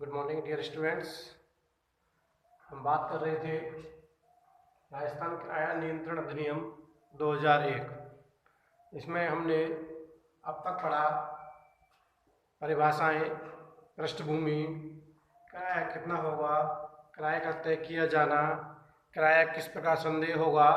Good morning dear students. हम बात कर रहे थे राजस्थान किराया नियंत्रण अधिनियम 2001। इसमें हमने अब तक पढ़ा परिभाषाएं, पृष्ठभूमि, किराया कितना होगा, किराए का तय किया जाना, किराया किस प्रकार संदेह होगा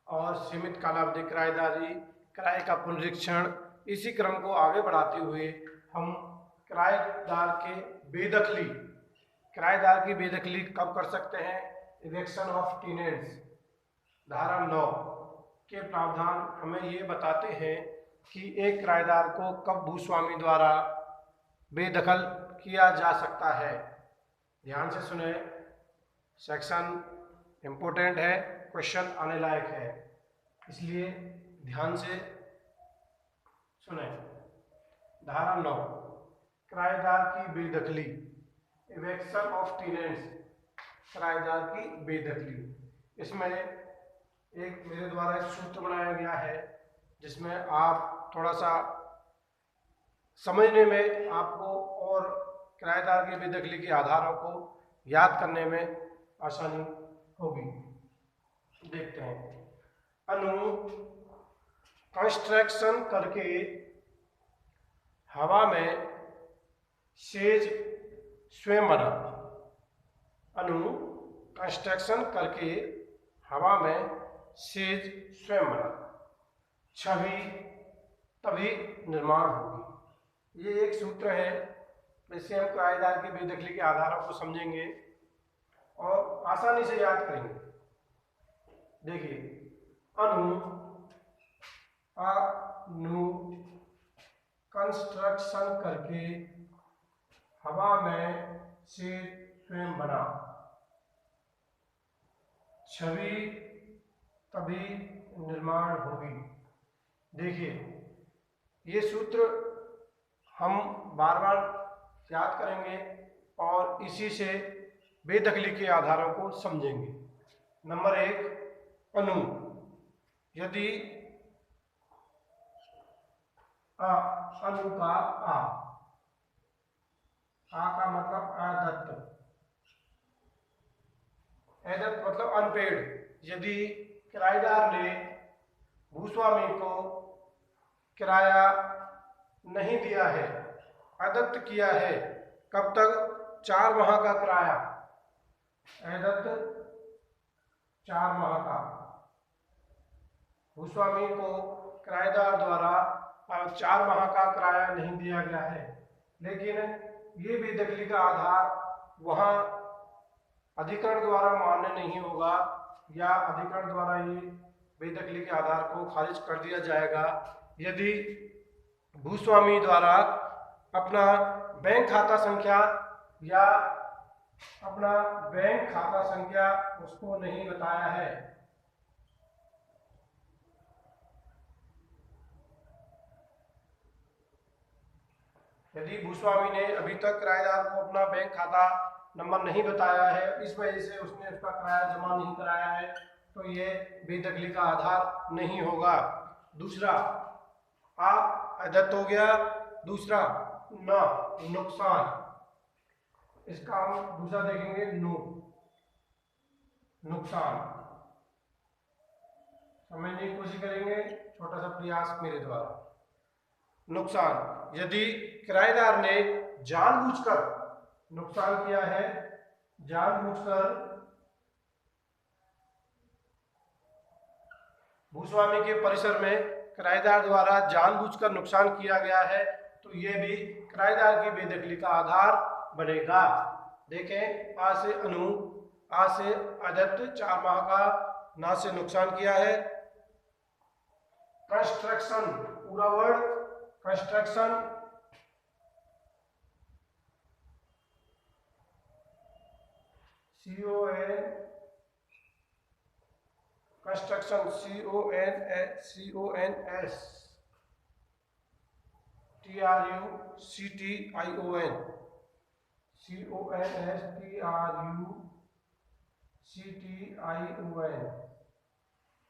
और सीमित कालावधि किराएदारी, किराए का पुनरीक्षण। इसी क्रम को आगे बढ़ाते हुए हम किराएदार की बेदखली कब कर सकते हैं? इवेक्शन ऑफ टेनेंट्स, धारा 9 के प्रावधान हमें ये बताते हैं कि एक किराएदार को कब भूस्वामी द्वारा बेदखल किया जा सकता है। ध्यान से सुने, सेक्शन इम्पोर्टेंट है, क्वेश्चन आने लायक है, इसलिए ध्यान से सुने। धारा 9 किराएदार की बेदखली, इवेक्शन ऑफ टेनेंट्स, किराएदार की बेदखली। इसमें एक मेरे द्वारा एक सूत्र बनाया गया है जिसमें आप थोड़ा सा समझने में आपको और किराएदार की बेदखली के आधारों को याद करने में आसानी होगी। देखते हैं। अनु कंस्ट्रक्शन करके हवा में सेज स्वयं बना। अनु कंस्ट्रक्शन करके हवा में सेज स्वयं बना, छवि तभी निर्माण होगी। ये एक सूत्र है, इससे हम किराएदार की बेदखली के आधारों को समझेंगे और आसानी से याद करेंगे। देखिए, अनु कंस्ट्रक्शन करके हवा में सेज स्वयं बना, छवि तभी निर्माण होगी। देखिए, ये सूत्र हम बार बार याद करेंगे और इसी से बेदखली के आधारों को समझेंगे। नंबर 1, अनु यदि अनु का आ का मतलब अदत्त, अदत्त मतलब अनपेड। यदि किराएदार ने भूस्वामी को किराया नहीं दिया है, अदत्त किया है, कब तक? 4 माह का किराया, अदत्त 4 माह का। भूस्वामी को किराएदार द्वारा 4 माह का किराया नहीं दिया गया है, लेकिन ये बेदखली का आधार वहाँ अधिकरण द्वारा मान्य नहीं होगा या अधिकरण द्वारा ये बेदखली के आधार को खारिज कर दिया जाएगा यदि भूस्वामी द्वारा अपना बैंक खाता संख्या उसको नहीं बताया है। यदि भूस्वामी ने अभी तक किराएदार को अपना बैंक खाता नंबर नहीं बताया है, इस वजह से उसने उसका किराया जमा नहीं कराया है, तो ये बेदखली का आधार नहीं होगा। दूसरा, अदत्त हो गया। दूसरा, नुकसान, इसका हम दूसरा देखेंगे, नुकसान। समझने की कोशिश करेंगे, छोटा सा प्रयास मेरे द्वारा। नुकसान, यदि किराएदार ने जानबूझकर नुकसान किया है, जानबूझकर भूस्वामी के परिसर में किराएदार द्वारा जानबूझकर नुकसान किया गया है, तो यह भी किराएदार की बेदखली का आधार बनेगा। देखें, आ से अनु, आ से अदत्त, 4 माह का, ना से नुकसान किया है। कंस्ट्रक्शन, पूरा वर्ड कंस्ट्रक्शन, कंस्ट्रक्शन,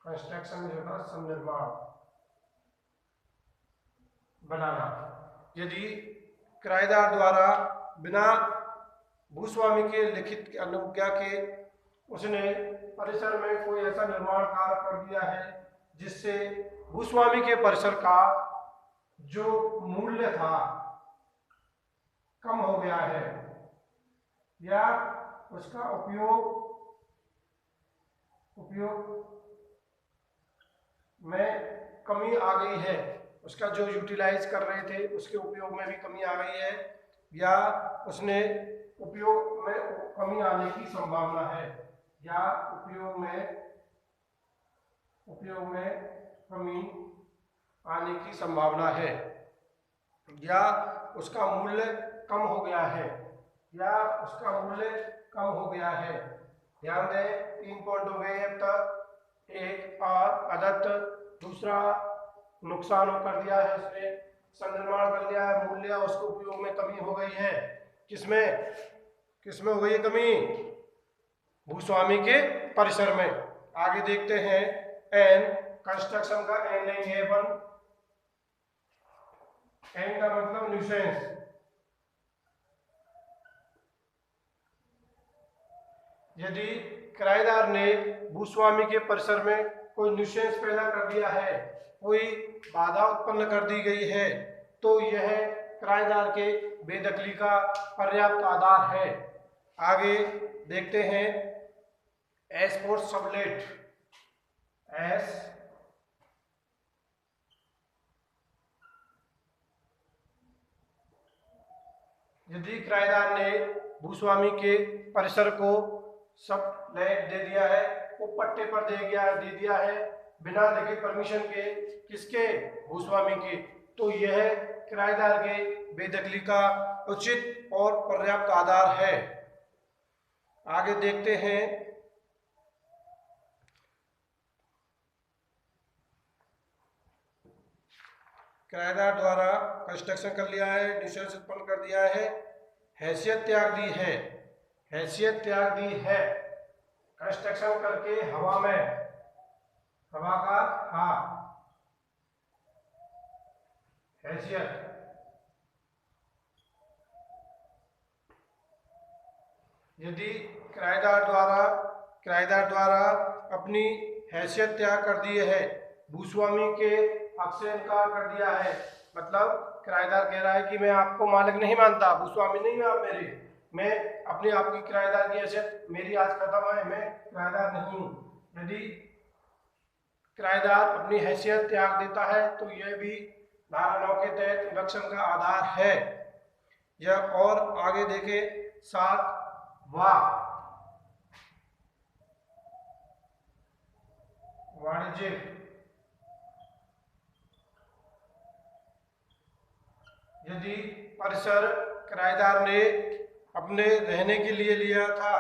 कंस्ट्रक्शन जो है संनिर्माण, बनाना। यदि किराएदार द्वारा बिना भूस्वामी के लिखित अनुज्ञा के उसने परिसर में कोई ऐसा निर्माण कार्य कर दिया है जिससे भूस्वामी के परिसर का जो मूल्य था कम हो गया है या उसका उपयोग में कमी आ गई है, उसका जो यूटिलाइज कर रहे थे उसके उपयोग में भी कमी आ गई है या उसने उपयोग में कमी आने की संभावना है या उपयोग में कमी आने की संभावना है या उसका मूल्य कम हो गया है ध्यान दें 3 पॉइंट हो गए अब तक। एक आदत, दूसरा नुकसान कर दिया है उसने, संनिर्माण कर दिया है, मूल्य उसके उपयोग में कमी हो गई है। किसमें हो गई है कमी? भूस्वामी के परिसर में। आगे देखते हैं एन, कंस्ट्रक्शन का एन लेंगे अपन। एन का मतलब न्यूसेंस। यदि किराएदार ने भूस्वामी के परिसर में कोई न्यूसेंस पैदा कर दिया है, कोई बाधा उत्पन्न कर दी गई है, तो यह किराएदार के बेदखली का पर्याप्त आधार है। आगे देखते हैं एस फॉर सबलेट। एस यदि किराएदार ने भूस्वामी के परिसर को सब दे दिया है, वो पट्टे पर दे दिया है बिना लिखित परमिशन के, किसके? भूस्वामी के, तो यह किराएदार के बेदखली का उचित और पर्याप्त आधार है। आगे देखते हैं किराएदार द्वारा कंस्ट्रक्शन कर लिया है, न्यूसेंस उत्पन्न कर दिया है, हैसियत त्याग दी है कंस्ट्रक्शन करके हवा का हैसियत। यदि किराएदार द्वारा अपनी हैसियत त्याग कर दी है, भूस्वामी के हक से इनकार कर दिया है, मतलब किराएदार कह रहा है कि मैं आपको मालिक नहीं मानता, भूस्वामी नहीं है आप मेरे, मैं अपनी आपकी किराएदार की हैसियत मेरी आज खत्म है, मैं किराएदार नहीं हूँ। यदि किराएदार अपनी हैसियत त्याग देता है तो यह भी धारा 9 के तहत इलेक्शन का आधार है। यह और आगे देखें 7 वाणिज्यिक। यदि परिसर किराएदार ने अपने रहने के लिए लिया था,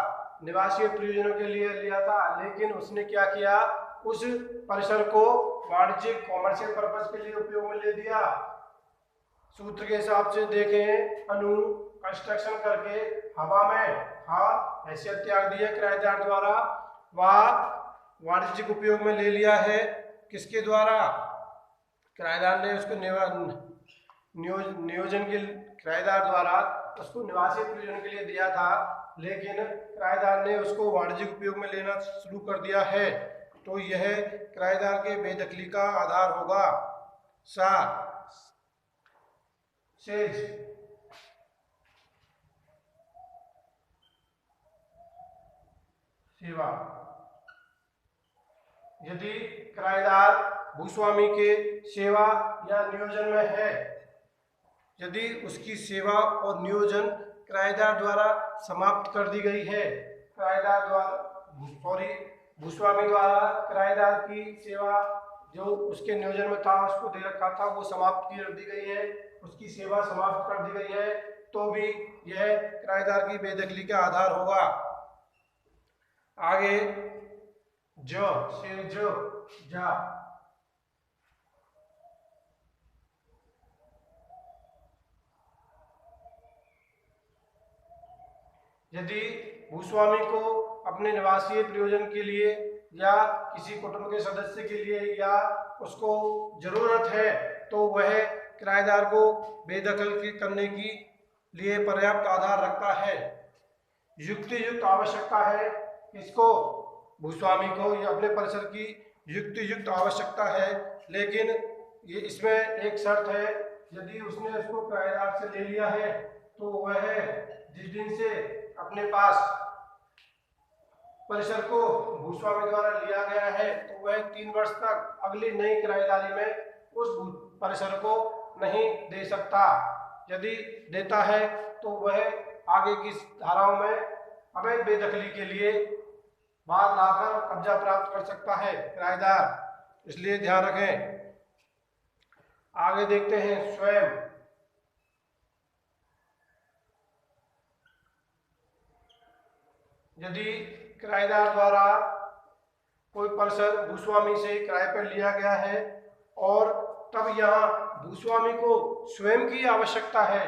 निवासीय प्रयोजनों के लिए लिया था, लेकिन उसने क्या किया, उस परिसर को वाणिज्यिक कॉमर्शियल पर्पस के लिए उपयोग में ले दिया। सूत्र के हिसाब से देखें, अनु कंस्ट्रक्शन करके हवा में हैसियत त्याग दी है किराएदार द्वारा, वाणिज्यिक उपयोग में ले लिया है किसके द्वारा? किराएदार ने उसको नियोजन के किराएदार द्वारा उसको निवासी प्रयोजन के लिए दिया था, लेकिन किराएदार ने उसको वाणिज्यिक उपयोग में लेना शुरू कर दिया है, तो यह किराएदार के बेदखली का आधार होगा। सेवा। यदि किराएदार भूस्वामी के सेवा या नियोजन में है, यदि उसकी सेवा और नियोजन किराएदार द्वारा समाप्त कर दी गई है, भूस्वामी द्वारा किराएदार की सेवा जो उसके नियोजन में था, उसको दे रखा था, वो समाप्त कर दी गई है, उसकी सेवा समाप्त कर दी गई है, तो भी यह किराएदार की बेदखली का आधार होगा। आगे जा। यदि भूस्वामी को अपने निवासीय प्रयोजन के लिए या किसी कुटुंब के सदस्य के लिए या उसको जरूरत है, तो वह किराएदार को बेदखल करने की लिए पर्याप्त आधार रखता है। युक्ति युक्त आवश्यकता है इसको, भूस्वामी को, ये अपने परिसर की युक्ति युक्त आवश्यकता है, लेकिन ये इसमें एक शर्त है, यदि उसने उसको किराएदार से ले लिया है तो वह जिस दिन से अपने पास परिसर को भूस्वामी द्वारा लिया गया है तो वह 3 वर्ष तक अगली नई किराएदारी में उस परिसर को नहीं दे सकता। यदि देता है तो वह आगे की धाराओं में अवैध बेदखली के लिए बाहर लाकर कब्जा प्राप्त कर सकता है किराएदार, इसलिए ध्यान रखें। आगे देखते हैं स्वयं। यदि किराएदार द्वारा कोई परिसर भूस्वामी से किराए पर लिया गया है और तब यहाँ भूस्वामी को स्वयं की आवश्यकता है,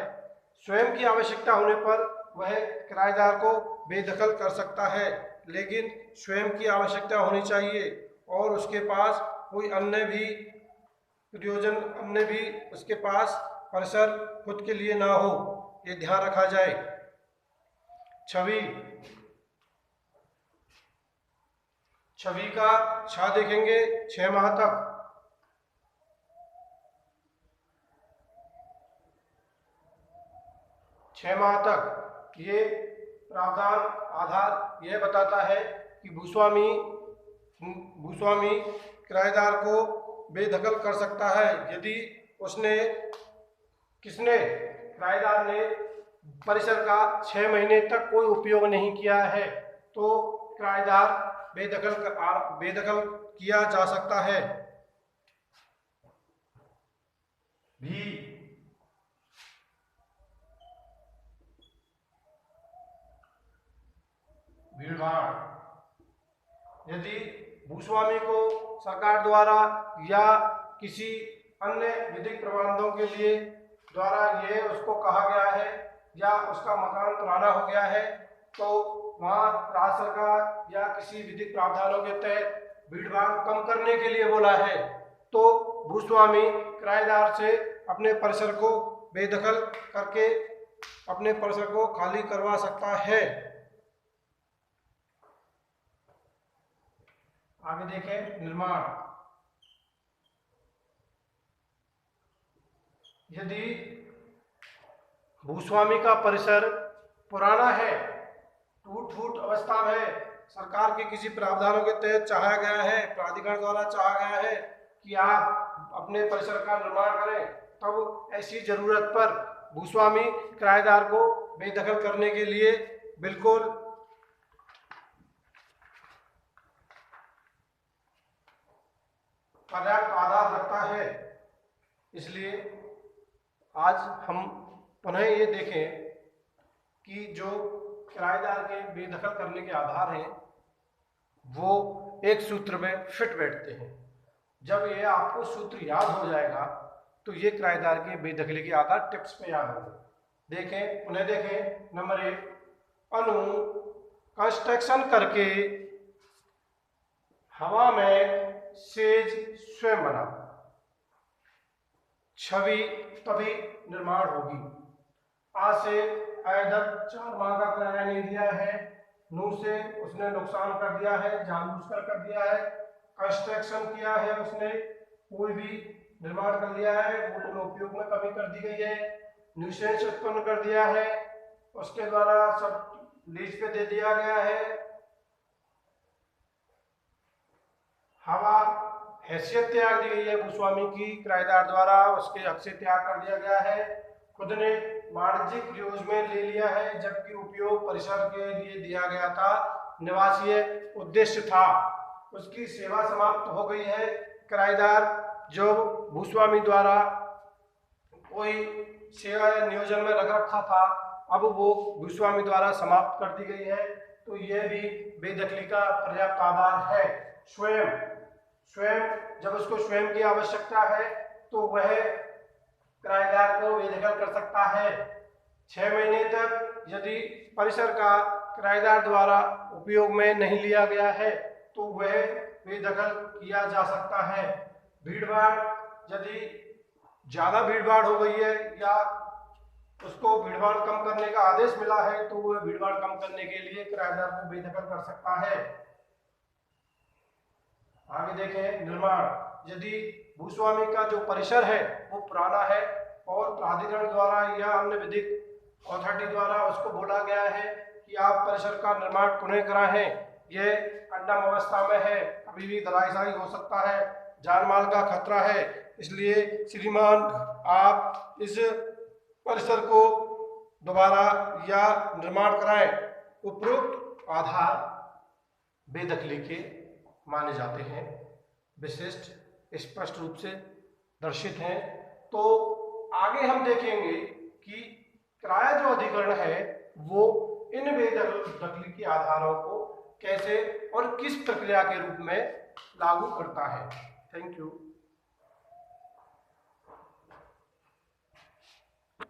स्वयं की आवश्यकता होने पर वह किराएदार को बेदखल कर सकता है, लेकिन स्वयं की आवश्यकता होनी चाहिए और उसके पास कोई अन्य भी प्रयोजन, अन्य भी उसके पास परिसर खुद के लिए ना हो, ये ध्यान रखा जाए। छवि का छा देखेंगे 6 माह तक। 6 माह तक ये प्रावधान आधार यह बताता है कि भूस्वामी किराएदार को बेदखल कर सकता है यदि किराएदार ने परिसर का 6 महीने तक कोई उपयोग नहीं किया है तो किराएदार बेदखल किया जा सकता है। भीड़भाड़, यदि भूस्वामी को सरकार द्वारा या किसी अन्य विधिक प्रबंधों के लिए द्वारा यह उसको कहा गया है या उसका मकान पुराना हो गया है तो वहाँ राज्य सरकार या किसी विधिक प्रावधानों के तहत भीड़भाड़ कम करने के लिए बोला है तो भूस्वामी किराएदार से अपने परिसर को बेदखल करके अपने परिसर को खाली करवा सकता है। आगे देखें निर्माण। यदि भूस्वामी का परिसर पुराना है, टूट फूट अवस्था में है, सरकार के किसी प्रावधानों के तहत चाहा गया है, प्राधिकरण द्वारा चाहा गया है कि आप अपने परिसर का निर्माण करें, तब ऐसी जरूरत पर भूस्वामी किराएदार को बेदखल करने के लिए बिल्कुल पर्याप्त आधार रखता है। इसलिए आज हम पुनः ये देखें कि जो किराएदार के बेदखल करने के आधार हैं वो एक सूत्र में फिट बैठते हैं। जब ये आपको सूत्र याद हो जाएगा तो ये किराएदार के बेदखली के आधार टिप्स पे याद होंगे। देखें, पुनः देखें। नंबर 1, कंस्ट्रक्शन करके हवा में सेज स्वयं बना, छवि तभी निर्माण होगी। आ से आय तक 4 माह का किराया नहीं दिया है, नू से उसने नुकसान कर दिया है, जानबूझकर कर दिया है, कंस्ट्रक्शन किया है उसने, कोई भी निर्माण कर लिया है, वो उपयोग में कमी कर दी गई है, न्यूसेंस उत्पन्न कर दिया है, उसके द्वारा सब लीज पे दे दिया गया है, हवा हैसियत त्याग दी गई है भूस्वामी की किराएदार द्वारा, उसके हक से त्याग कर दिया गया है, खुद ने वाणिज्यिक यूज में ले लिया है जबकि उपयोग परिसर के लिए दिया गया था, निवासीय उद्देश्य था, उसकी सेवा समाप्त हो गई है। किराएदार जो भूस्वामी द्वारा कोई सेवा नियोजन में रख रखा था अब वो भूस्वामी द्वारा समाप्त कर दी गई है, तो यह भी बेदखली का पर्याप्त आधार है। स्वयं जब उसको स्वयं की आवश्यकता है तो वह किराएदार को बेदखल कर सकता है। 6 महीने तक यदि परिसर का किराएदार द्वारा उपयोग में नहीं लिया गया है तो वह बेदखल किया जा सकता है। भीड़भाड़, यदि ज़्यादा भीड़भाड़ हो गई है या उसको भीड़भाड़ कम करने का आदेश मिला है तो वह भीड़भाड़ कम करने के लिए किराएदार को बेदखल कर सकता है। आगे देखें निर्माण। यदि भूस्वामी का जो परिसर है वो पुराना है और प्राधिकरण द्वारा या अन्य विधिक अथॉरिटी द्वारा उसको बोला गया है कि आप परिसर का निर्माण पुनः कराएं, यह अंडम अवस्था में है, कभी भी धराशायी हो सकता है, जान माल का खतरा है, इसलिए श्रीमान आप इस परिसर को दोबारा या निर्माण कराएं। उपरोक्त आधार बेदखली के माने जाते हैं, विशिष्ट स्पष्ट रूप से दर्शित हैं। तो आगे हम देखेंगे कि किराया जो अधिकरण है वो इन बेदखली के आधारों को कैसे और किस प्रक्रिया के रूप में लागू करता है। Thank you.